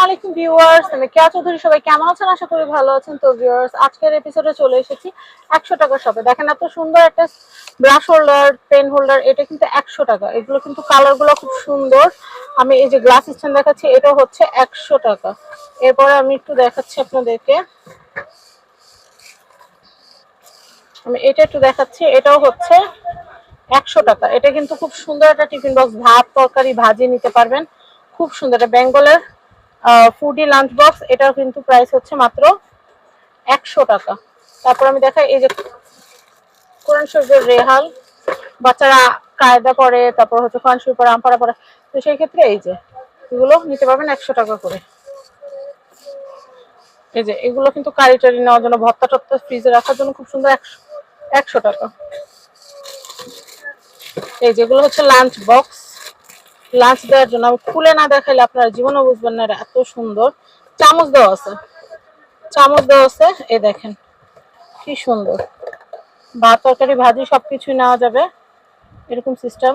আলাইকুম ভিউয়ার্স, আমি কেয়া চৌধুরী। সবাই কেমন আছেন? আশা করি ভালো আছেন। তো ভিউয়ার্স, আজকের এপিসোডে চলে এসেছি 100 টাকা শপে। দেখেন এত সুন্দর একটা ব্রাশ হোল্ডার, পেন হোল্ডার, এটা কিন্তু 100 টাকা। এগুলো কিন্তু কালারগুলো খুব সুন্দর। আমি এই যে গ্লাস স্ট্যান্ড দেখাচ্ছি, এটা হচ্ছে 100 টাকা। এরপরে আমি একটু দেখাচ্ছি আপনাদেরকে, আমি এটা একটু দেখাচ্ছি, এটাও হচ্ছে 100 টাকা। এটা কিন্তু খুব সুন্দর একটা টিফিন বক্স, ভাত তরকারি ভাজিয়ে নিতে পারবেন। খুব সুন্দর, এটা বেঙ্গলের ফুডি লাঞ্চ বক্স। এটার কিন্তু প্রাইস হচ্ছে মাত্র 100 টাকা। তারপর আমি দেখাই এই যে কোরআন শরীফের রেহাল, বাচ্চারা কায়দা পড়ে, তারপর হচ্ছে কোরআন শরীফ পড়ে, আমপাড়া পড়ে, তো সেই ক্ষেত্রে এই যে এগুলো নিতে পারবেন 100 টাকা করে। এই যে এগুলো কিন্তু কারি টারি নেওয়ার জন্য, ভর্তা টর্তা ফ্রিজে রাখার জন্য খুব সুন্দর, 100 টাকা। এই যেগুলো হচ্ছে লাঞ্চ বক্স, লাঞ্চ দেওয়ার জন্য। আমি খুলে না দেখাইলে আপনারা জীবনে বুঝবেন না, এটা এত সুন্দর। চামচ দেওয়া আছে, চামচ দেওয়া আছে, এই দেখেন কি সুন্দর। ভাত তরকারি ভাজি সবকিছু নেওয়া যাবে, এরকম সিস্টেম।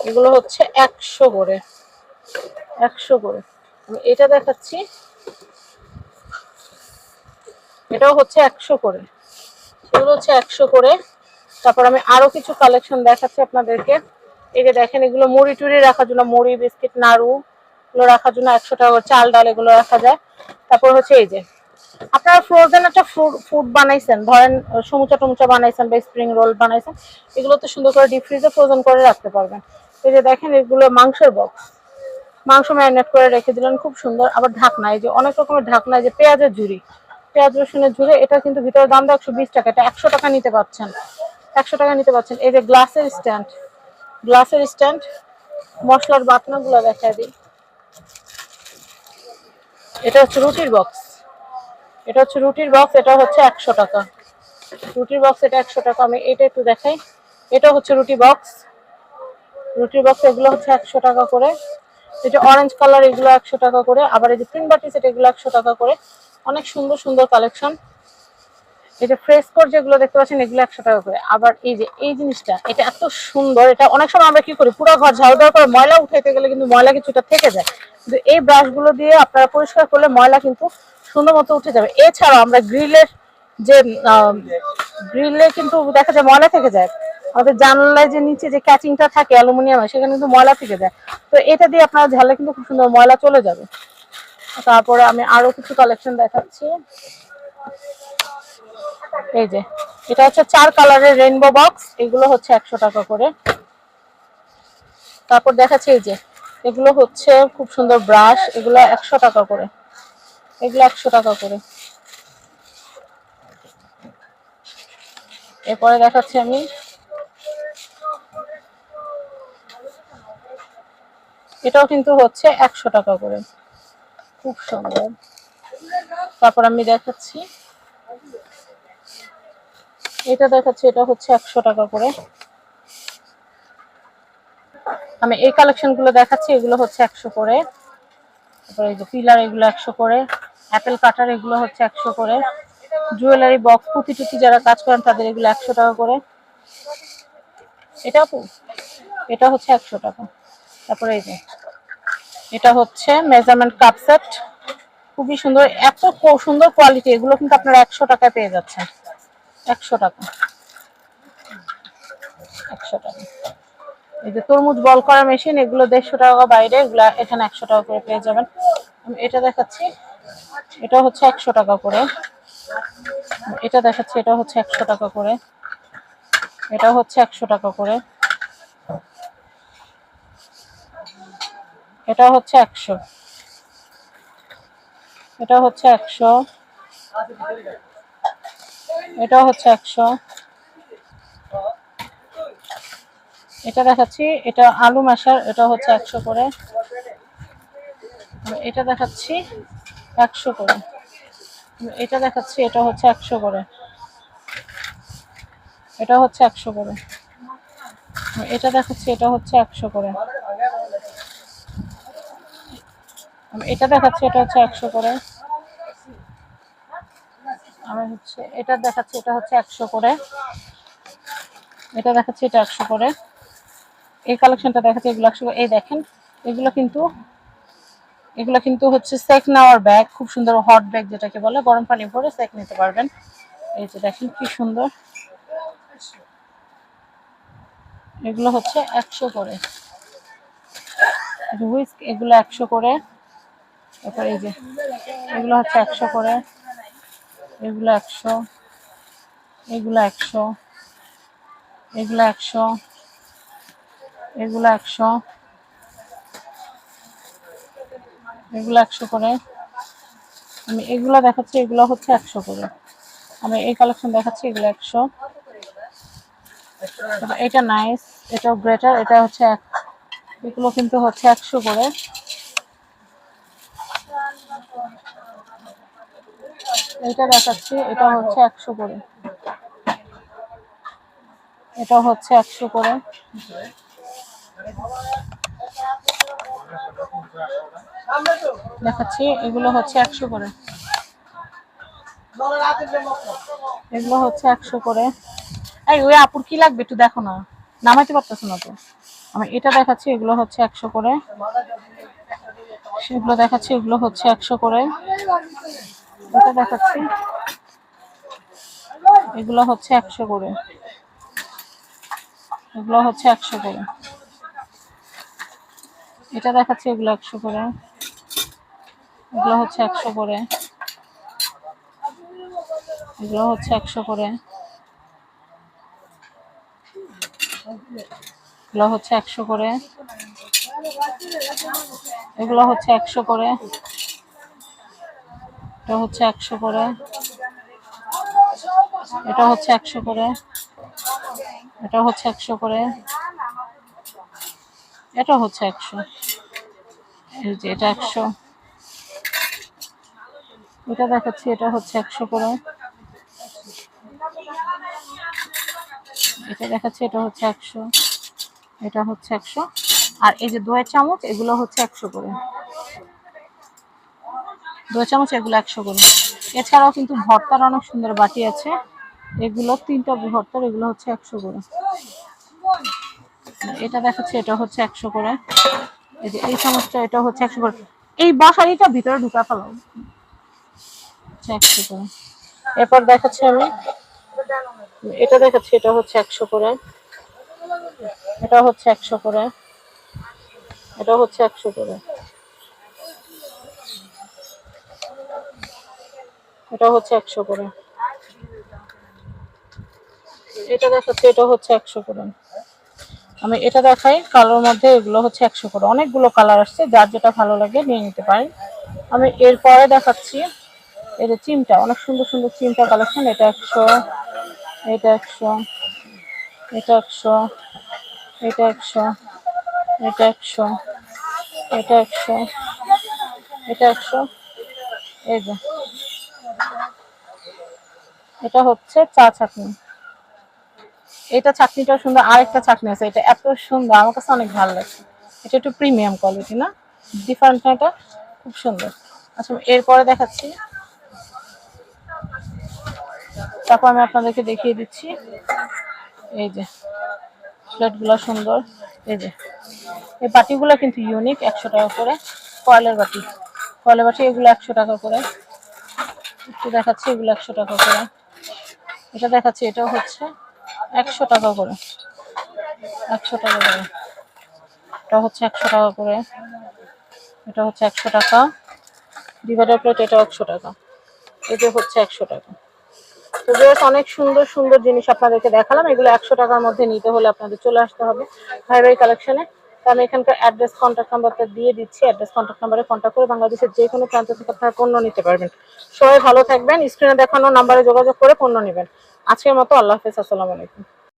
এগুলো হচ্ছে 100 করে, 100 করে। আমি এটা দেখাচ্ছি, এটাও হচ্ছে 100 করে, এগুলো হচ্ছে 100 করে। তারপর আমি আরো কিছু কালেকশন দেখাচ্ছি আপনাদেরকে। এই যে দেখেন, এগুলো মুড়ি টুড়ি রাখার জন্য, মুড়ি বিস্কিট নাড়ু এগুলো রাখার জন্য 100 টাকা। চাল ডাল এগুলো রাখা যায়। তারপর হচ্ছে এই যে আপনারা ফ্রোজেন একটা ফুড বানাইছেন, ধরেন সমুচা টমুচা বানাইছেন বা স্প্রিং রোল বানাইছেন, এগুলো তো সুন্দর করে ডিপ ফ্রিজে ফ্রোজেন করে রাখতে পারবেন। এই যে দেখেন, এগুলো মাংসের বক্স, মাংস ম্যারিনেট করে রেখে দিলেন, খুব সুন্দর। আবার ঢাকনা, এই যে অনেক রকমের ঢাকনা, এই যে পেঁয়াজের ঝুড়ি, পেঁয়াজ রসুনের ঝুড়ি, এটা কিন্তু ভিতরে দাম 120 টাকা, এটা 100 টাকা নিতে পারছেন, 100 টাকা নিতে পারছেন। এই যে গ্লাসের স্ট্যান্ড, গ্লাসের স্ট্যান্ড, মশলার বাটনাগুলো দেখা দিই। এটা হচ্ছে রুটির বক্স, এটা হচ্ছে রুটির বক্স, এটা হচ্ছে 100 টাকা। রুটির বক্স এটা 100 টাকা। আমি এটা একটু দেখাই, এটা হচ্ছে রুটি বক্স, রুটির বক্স, এগুলো হচ্ছে 100 টাকা করে। এই যে অরেঞ্জ কালার, এগুলো 100 টাকা করে। আবার এই যে তিন বাটি সেট, এগুলো 100 টাকা করে। অনেক সুন্দর সুন্দর কালেকশন। এই যে ফ্রেশ কোট যেগুলো দেখতে পাচ্ছেন, এগুলো 100 টাকা করে। আবার এই যে এই জিনিসটা, এটা এত সুন্দর। এটা অনেক সময় আমরা কি করি, পুরো ঘর ঝাড়ু দেওয়ার পরে ময়লা উঠাইতে গেলে কিন্তু ময়লা কিছুটা থেকে যায়, কিন্তু এই ব্রাশগুলো দিয়ে আপনারা পরিষ্কার করলে ময়লা কিন্তু সুন্দর মতো উঠে যাবে। এছাড়াও আমরা গ্রিলের যে গ্রিলে কিন্তু দেখা যায় ময়লা থেকে যায়, আমাদের জানলায় যে নিচে যে ক্যাচিংটা থাকে অ্যালুমিনিয়ামের, সেখানে কিন্তু ময়লা থেকে যায়। তো এটা দিয়ে আপনারা ঝাড়লে কিন্তু খুব সুন্দর ময়লা চলে যাবে। তারপরে আমি আরো কিছু কালেকশন দেখাচ্ছি। এই যে এটা হচ্ছে 4 কালারের রেইনবো বক্স, এগুলো হচ্ছে 100 টাকা করে। তারপর দেখাচ্ছি এই যে এগুলো হচ্ছে খুব সুন্দর ব্রাশ, এগুলো 100 টাকা করে, এগুলো 100 টাকা করে। এরপরে দেখাচ্ছি আমি, এটাও কিন্তু হচ্ছে 100 টাকা করে, খুব সুন্দর। তারপর আমি দেখাচ্ছি, এটা দেখাচ্ছি, এটা হচ্ছে 100 টাকা করে। আমি এই কালেকশন গুলো দেখাচ্ছি, এগুলো হচ্ছে 100 করে। তারপরে এই যে পিলার, এগুলো 100 করে। অ্যাপেল কাটার, এগুলো হচ্ছে 100 করে। জুয়েলারি বক্স, পুঁতি টুতি যারা কাজ করেন তাদের এগুলো 100 টাকা করে। এটা এটা হচ্ছে 100 টাকা। তারপরে এই যে এটা হচ্ছে মেজারমেন্ট কাপ সেট, খুবই সুন্দর, এত সুন্দর কোয়ালিটি। এগুলো কিন্তু আপনারা 100 টাকায় পেয়ে যাচ্ছেন, 100 টাকা, 100 টাকা। এই যে তরমুজ বল করা মেশিন, এগুলো 150 টাকা বাইরে, এগুলো এখানে 100 টাকা করে পেয়ে যাবেন। আমি এটা দেখাচ্ছি, এটা হচ্ছে 100 টাকা করে। এটা দেখাচ্ছি, এটা হচ্ছে 100 টাকা করে। এটা হচ্ছে 100 টাকা করে। এটা হচ্ছে 100, এটা হচ্ছে 100, এটা হচ্ছে 100। এটা দেখাচ্ছি, এটা আলু মাশার, এটা হচ্ছে 100 করে। এটা দেখাচ্ছি 100 করে। এটা দেখাচ্ছি, এটা হচ্ছে 100 করে। এটা হচ্ছে 100 করে। এটা দেখাচ্ছি, এটা হচ্ছে 100 করে। এটা দেখাচ্ছি, এটা হচ্ছে 100 করে। আমি হচ্ছে এটা দেখাচ্ছি, এটা হচ্ছে 100 করে। এটা দেখাচ্ছি, এটা 100 করে। এই কালেকশনটা দেখাচ্ছি, এগুলো 100 করে। এই দেখেন, এগুলো কিন্তু এগুলো কিন্তু হচ্ছে সেক নেওয়ার ব্যাগ, খুব সুন্দর হট ব্যাগ যেটাকে বলে, গরম পানি ভরে সেক নিতে পারবেন। এই যে দেখেন কি সুন্দর, এগুলো হচ্ছে 100 করে হুইস্ক, এগুলো 100 করে। তারপর এই যে এগুলো হচ্ছে 100 করে, এগুলো 100, এগুলো 100, এগুলো 100, এগুলো 100, এগুলো 100 করে। আমি এগুলো দেখাচ্ছি, এগুলো হচ্ছে 100 করে। আমি এই কালেকশন দেখাচ্ছি, এগুলো 100। এটা নাইস, এটাও গ্রেটার, এটা হচ্ছে এগুলো কিন্তু হচ্ছে 100 করে। এটা দেখাচ্ছি, এটা হচ্ছে 100 করে, এটা হচ্ছে 100 করে। দেখাচ্ছি, এগুলো হচ্ছে 100 করে, এগুলো হচ্ছে 100 করে। এই ওই আপুর কি লাগবে একটু দেখো না, নামাইতে পারতেছ না তো। আমি এটা দেখাচ্ছি, এগুলো হচ্ছে 100 করে। সেগুলো দেখাচ্ছি, এগুলো হচ্ছে 100 করে। এটা দেখাচ্ছি, এগুলো হচ্ছে 100 করে, এগুলো হচ্ছে 100 করে। এটা দেখাচ্ছি, এগুলো 100 করে, এগুলো হচ্ছে 100 করে, এগুলো হচ্ছে 100 করে, এগুলো হচ্ছে 100 করে, এগুলো হচ্ছে 100 করে, এটা হচ্ছে 100 করে, এটা হচ্ছে 100 করে, এটা হচ্ছে 100 করে, এটা হচ্ছে 100, এই যে এটা 100। এটা দেখাচ্ছি, এটা হচ্ছে 100 করে, এটা দেখাচ্ছি, এটা হচ্ছে 100, এটা হচ্ছে 100। আর এই যে দইয়ের চামচ, এগুলো হচ্ছে 100 করে, দইয়ের চামচ এগুলো 100 করে। এছাড়াও কিন্তু ভর্তার অনেক সুন্দর বাটি আছে, এগুলো 3টা ভর্তার, এগুলো হচ্ছে 100 করে। এটা দেখাচ্ছি, এটা হচ্ছে 100 করে। এই যে এই চামচটা, এটা হচ্ছে 100 করে। এই বসারিটা ভিতরে ঢুকা ফেলাও, 100 করে। এরপর দেখাচ্ছি আমি, এটা দেখাচ্ছি, এটা হচ্ছে 100 করে, এটা হচ্ছে 100 করে, এটা হচ্ছে 100 করে, এটা হচ্ছে 100 করে। এটা দেখাচ্ছি, এটা হচ্ছে 100 করে। আমি এটা দেখাই কালোর মধ্যে, এগুলো হচ্ছে 100 করে। অনেকগুলো কালার আসছে, যার যেটা ভালো লাগে নিয়ে নিতে পারেন। আমি এরপরে দেখাচ্ছি, এই যে চিমটা, অনেক সুন্দর সুন্দর চিমটা কালেকশন। এটা 100, এটা 100, এটা 100, এটা 100, এটা 100, এটা 100, এটা 100। এই যে এটা হচ্ছে চা ছাঁকনি, এটা ছাঁকনিটা সুন্দর। আরেকটা ছাঁকনি আছে, এটা এত সুন্দর, আমার কাছে অনেক ভালো লাগছে। এটা একটু প্রিমিয়াম কোয়ালিটি না, ডিফারেন্ট, এটা খুব সুন্দর। আচ্ছা, এরপরে দেখাচ্ছি, তারপর আমি আপনাদেরকে দেখিয়ে দিচ্ছি। এই যে প্লেটগুলো সুন্দর, এই যে এই বাটিগুলো কিন্তু ইউনিক, 100 টাকা করে। কয়েলের বাটি, কয়েলের বাটি, এগুলো 100 টাকা করে। একটু দেখাচ্ছি, এগুলো 100 টাকা করে। এটা দেখাচ্ছি, এটা হচ্ছে 100 টাকা করে, 100 টাকা করে। এটা হচ্ছে 100 টাকা করে, এটা হচ্ছে 100 টাকা। ডিভাইডার প্লেট, এটা 100 টাকা। এটা হচ্ছে 100 টাকা। তো বেশ অনেক সুন্দর সুন্দর জিনিস আপনাদেরকে দেখালাম। এগুলো 100 টাকার মধ্যে নিতে হলে আপনাদের চলে আসতে হবে ভাইরাই কালেকশনে। তো আমি এখানকার অ্যাড্রেস, কন্ট্যাক্ট নাম্বারটা দিয়ে দিচ্ছি। অ্যাড্রেস, কন্ট্যাক্ট নাম্বারে কন্ট্যাক্ট করে বাংলাদেশের যে কোনো প্রান্ত থেকে আপনারা পণ্য নিতে পারবেন। সবাই ভালো থাকবেন, স্ক্রিনে দেখানো নাম্বারে যোগাযোগ করে পণ্য নেবেন। আজকের মতো আল্লাহ হাফেজ, আসসালামু আলাইকুম।